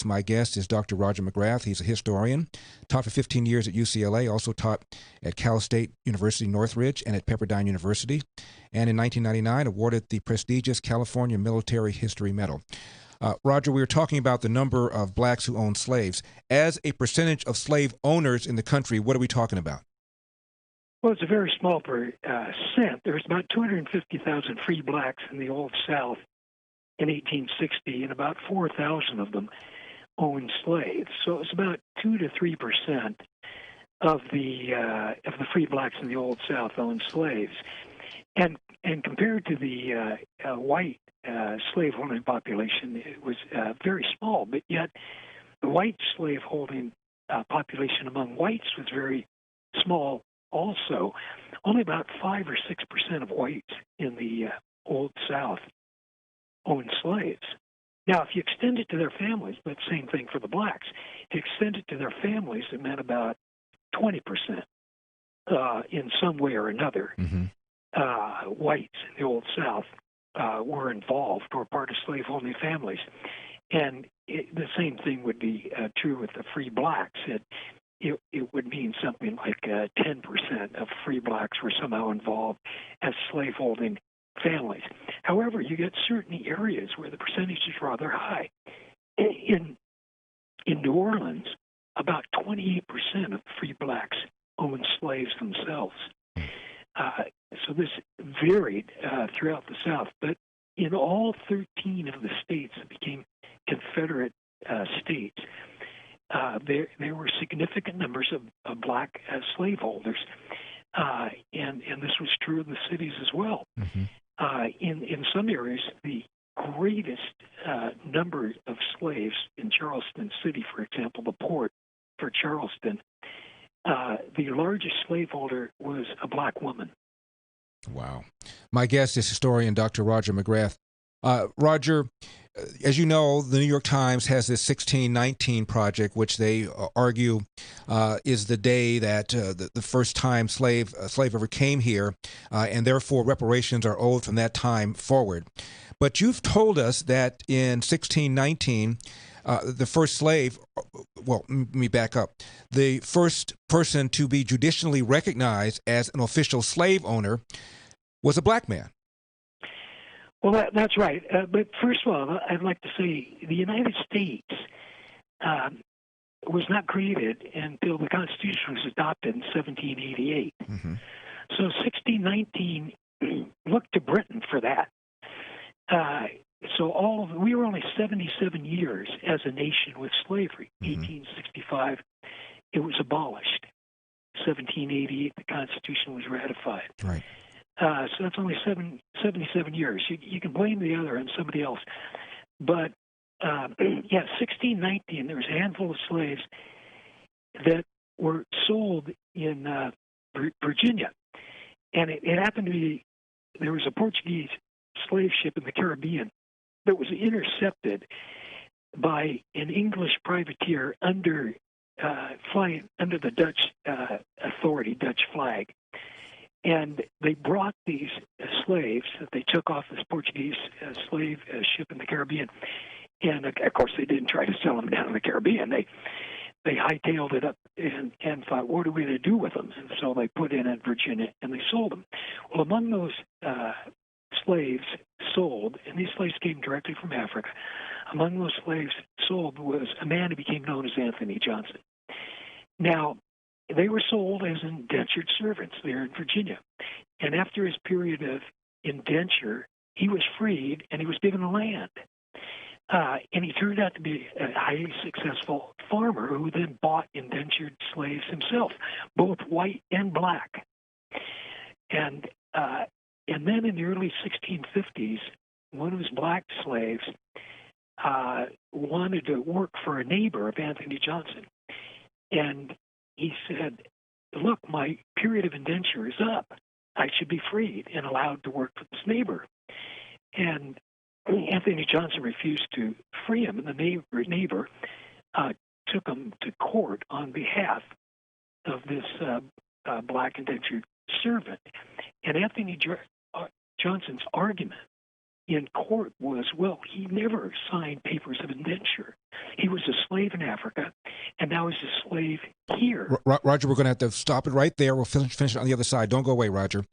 My guest is Dr. Roger McGrath. He's a historian, taught for 15 years at UCLA, also taught at Cal State University Northridge and at Pepperdine University, and in 1999 awarded the prestigious California Military History Medal. Roger, we were talking about the number of blacks who owned slaves. As a percentage of slave owners in the country, what are we talking about? Well, it's a very small percent. There's about 250,000 free blacks in the Old South in 1860, and about 4,000 of them owned slaves. So it's about 2 to 3% of the free blacks in the Old South owned slaves, and compared to the white slaveholding population, it was very small. But yet, the white slaveholding population among whites was very small. Also, only about 5 or 6% of whites in the Old South owned slaves. Now, if you extend it to their families, but same thing for the blacks. If you extend it to their families, it meant about 20% in some way or another. Whites in the Old South were involved or part of slaveholding families. And the same thing would be true with the free blacks. It would mean something like 10% of free blacks were somehow involved as slaveholding families. However, you get certain areas where the percentage is rather high. In New Orleans, about 28% of free blacks owned slaves themselves. So this varied throughout the South, but in all 13 of the states that became Confederate states, there were significant numbers of black slaveholders, and this was true in the cities as well. In some areas, the greatest number of slaves in Charleston City, for example, the port for Charleston, the largest slaveholder was a black woman. Wow. My guest is historian Dr. Roger McGrath. Roger, as you know, the New York Times has this 1619 project, which they argue is the day that the first time slave ever came here, and therefore reparations are owed from that time forward. But you've told us that in 1619, the first slave, well, let me back up. The first person to be judicially recognized as an official slave owner was a black man. Well, that's right. But first of all, I'd like to say the United States was not created until the Constitution was adopted in 1788. So 1619 looked to Britain for that. So we were only 77 years as a nation with slavery. 1865, it was abolished. 1788, the Constitution was ratified. Right. So that's only 77 years. You can blame the other on somebody else. But, 1619, there was a handful of slaves that were sold in Virginia. And it happened to be, there was a Portuguese slave ship in the Caribbean that was intercepted by an English privateer flying under the Dutch authority, Dutch flag. And they brought these slaves that they took off this Portuguese slave ship in the Caribbean. And, of course, they didn't try to sell them down in the Caribbean. They hightailed it up and thought, what are we going to do with them? And so they put in at Virginia, and they sold them. Well, among those slaves sold, and these slaves came directly from Africa, among those slaves sold was a man who became known as Anthony Johnson. Now, they were sold as indentured servants there in Virginia. And after his period of indenture, he was freed and he was given land. And he turned out to be a highly successful farmer who then bought indentured slaves himself, both white and black. And then in the early 1650s, one of his black slaves wanted to work for a neighbor of Anthony Johnson. And he said, look, my period of indenture is up. I should be freed and allowed to work for this neighbor. And Anthony Johnson refused to free him, and the neighbor took him to court on behalf of this black indentured servant. And Anthony Johnson's argument in court was, well, he never signed papers of indenture. He was a slave in Africa, and now he's a slave here. Roger, we're going to have to stop it right there. We'll finish it on the other side. Don't go away, Roger.